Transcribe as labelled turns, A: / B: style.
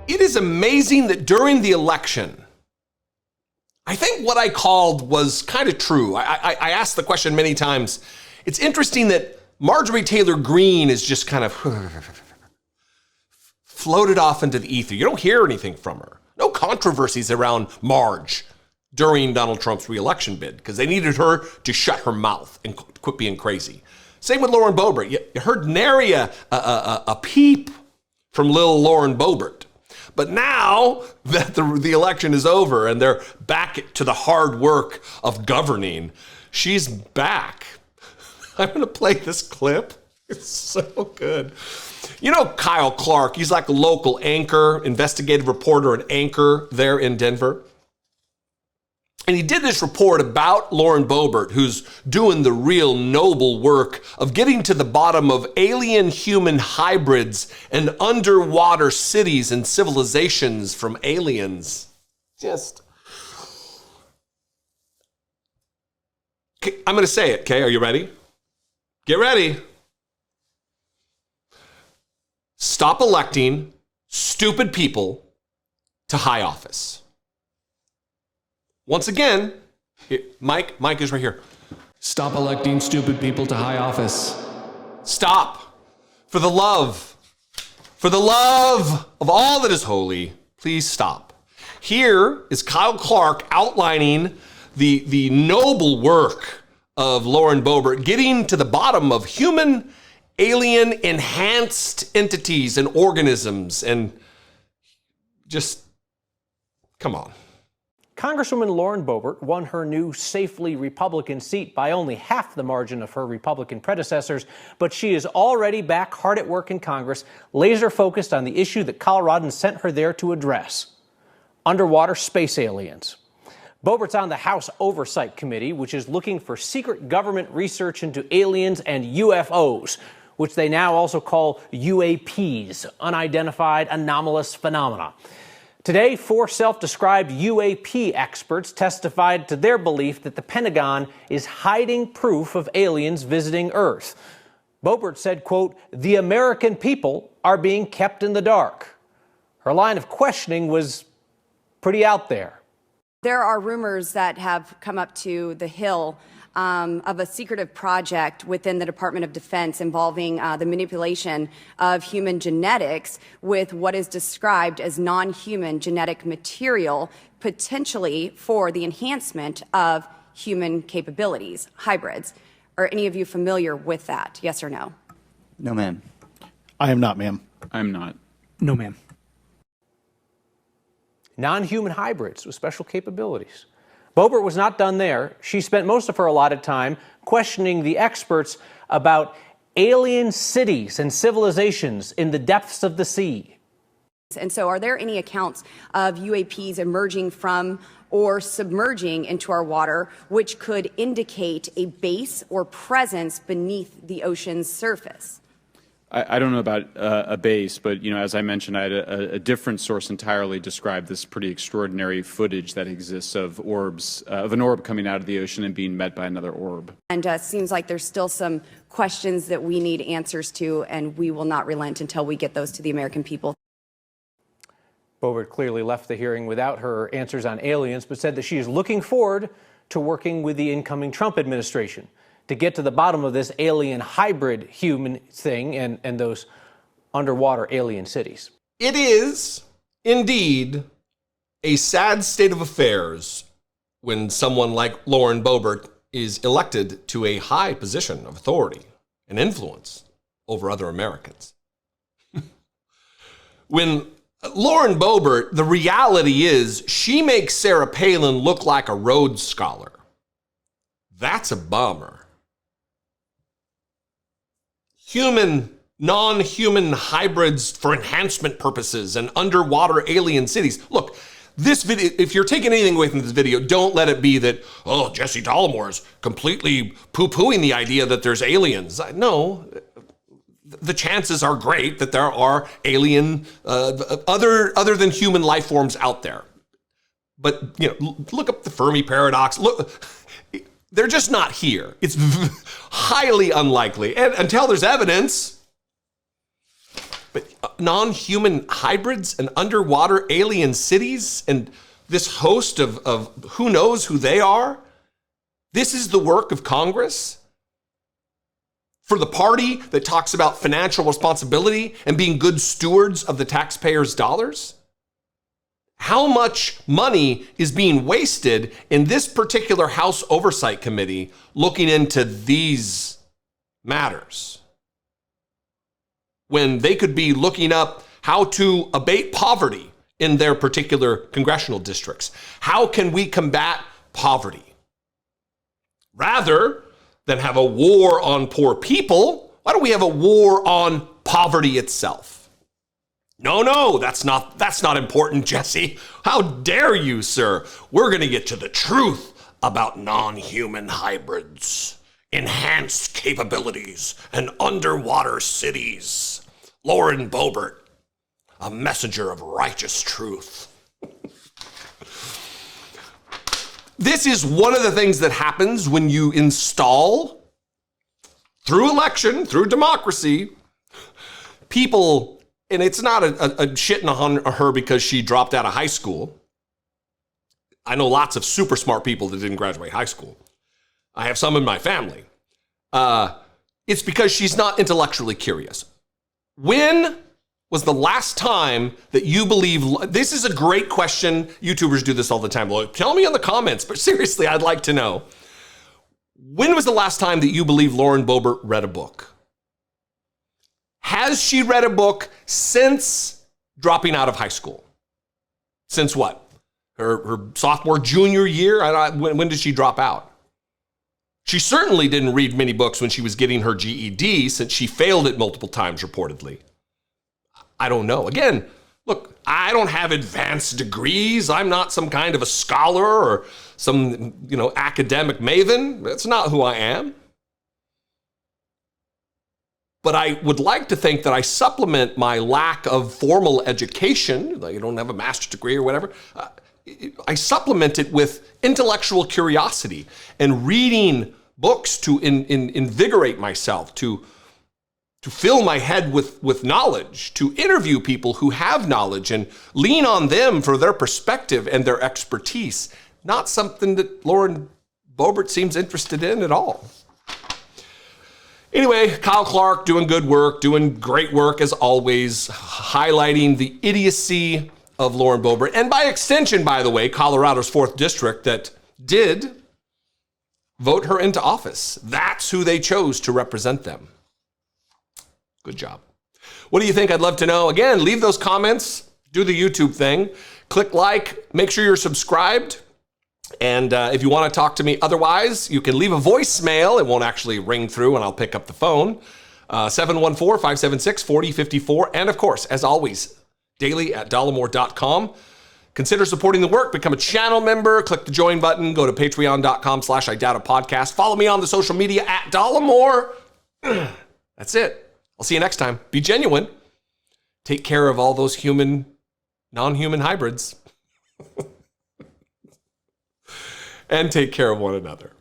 A: It is amazing that during the election, I think what I called was kind of true. I asked the question many times. It's interesting that Marjorie Taylor Greene is just kind of floated off into the ether. You don't hear anything from her. No controversies around Marge during Donald Trump's reelection bid because they needed her to shut her mouth and quit being crazy. Same with Lauren Boebert. You heard nary a peep from little Lauren Boebert. But now that the election is over and they're back to the hard work of governing, she's back. I'm going to play this clip. It's so good. You know Kyle Clark, he's like a local anchor, investigative reporter and anchor there in Denver. And he did this report about Lauren Boebert, who's doing the real noble work of getting to the bottom of alien-human hybrids and underwater cities and civilizations from aliens. Okay, I'm going to say it, okay? Are you ready? Get ready. Stop electing stupid people to high office. Once again, Mike is right here.
B: Stop electing stupid people to high office.
A: Stop. For the love of all that is holy, please stop. Here is Kyle Clark outlining the noble work of Lauren Boebert, getting to the bottom of human, alien, enhanced entities and organisms, and just, come on.
C: Congresswoman Lauren Boebert won her new safely Republican seat by only half the margin of her Republican predecessors, but she is already back hard at work in Congress, laser focused on the issue that Coloradans sent her there to address: underwater space aliens. Boebert's on the House Oversight Committee, which is looking for secret government research into aliens and UFOs, which they now also call UAPs, unidentified anomalous phenomena. Today, 4 self-described UAP experts testified to their belief that the Pentagon is hiding proof of aliens visiting Earth. Boebert said, quote, "The American people are being kept in the dark." Her line of questioning was pretty out there.
D: There are rumors that have come up to the Hill of a secretive project within the Department of Defense involving the manipulation of human genetics with what is described as non-human genetic material, potentially for the enhancement of human capabilities, hybrids. Are any of you familiar with that? Yes or no?
E: No, ma'am.
F: I am not, ma'am.
G: I'm not.
F: No, ma'am.
C: Non-human hybrids with special capabilities. Boebert was not done there. She spent most of her allotted time questioning the experts about alien cities and civilizations in the depths of the sea.
D: And so are there any accounts of UAPs emerging from or submerging into our water which could indicate a base or presence beneath the ocean's surface?
G: I don't know about a base, but, you know, as I mentioned, I had a different source entirely describe this pretty extraordinary footage that exists of orbs, of an orb coming out of the ocean and being met by another orb.
D: And seems like there's still some questions that we need answers to, and we will not relent until we get those to the American people.
C: Boebert clearly left the hearing without her answers on aliens, but said that she is looking forward to working with the incoming Trump administration to get to the bottom of this alien hybrid human thing and those underwater alien cities.
A: It is indeed a sad state of affairs when someone like Lauren Boebert is elected to a high position of authority and influence over other Americans. When Lauren Boebert, the reality is she makes Sarah Palin look like a Rhodes Scholar. That's a bummer. Non-human hybrids for enhancement purposes and underwater alien cities. Look, this video, if you're taking anything away from this video, don't let it be that, oh, Jesse Dollemore is completely poo-pooing the idea that there's aliens. No, the chances are great that there are alien, other than human life forms out there. But, you know, look up the Fermi paradox. Look, they're just not here. It's highly unlikely. And until there's evidence, But non-human hybrids and underwater alien cities and this host of who knows who they are, this is the work of Congress? For the party that talks about financial responsibility and being good stewards of the taxpayers' dollars? How much money is being wasted in this particular House Oversight Committee looking into these matters, when they could be looking up how to abate poverty in their particular congressional districts? How can we combat poverty? Rather than have a war on poor people, why don't we have a war on poverty itself? No, that's not important, Jesse. How dare you, sir? We're going to get to the truth about non-human hybrids, enhanced capabilities, and underwater cities. Lauren Boebert, a messenger of righteous truth. This is one of the things that happens when you install, through election, through democracy, people. And it's not a shitting on her because she dropped out of high school. I know lots of super smart people that didn't graduate high school. I have some in my family. It's because she's not intellectually curious. When was the last time that you believe, this is a great question. YouTubers do this all the time. Well, tell me in the comments, but seriously, I'd like to know. When was the last time that you believe Lauren Boebert read a book? Has she read a book since dropping out of high school? Since what? Her sophomore, junior year? When did she drop out? She certainly didn't read many books when she was getting her GED, since she failed it multiple times reportedly. I don't know. Again, look, I don't have advanced degrees. I'm not some kind of a scholar or some, academic maven. That's not who I am. But I would like to think that I supplement my lack of formal education, like I don't have a master's degree or whatever, I supplement it with intellectual curiosity and reading books to invigorate myself, to fill my head with knowledge, to interview people who have knowledge and lean on them for their perspective and their expertise. Not something that Lauren Boebert seems interested in at all. Anyway, Kyle Clark doing good work, doing great work as always, highlighting the idiocy of Lauren Boebert. And by extension, by the way, Colorado's 4th district that did vote her into office. That's who they chose to represent them. Good job. What do you think? I'd love to know. Again, leave those comments, do the YouTube thing, click like, make sure you're subscribed. And if you want to talk to me otherwise, you can leave a voicemail. It won't actually ring through and I'll pick up the phone. 714-576-4054. And of course, as always, daily at dollemore.com. Consider supporting the work. Become a channel member. Click the join button. Go to patreon.com/IDoubtIt podcast. Follow me on the social media at Dollemore. That's it. I'll see you next time. Be genuine. Take care of all those non-human hybrids. And take care of one another.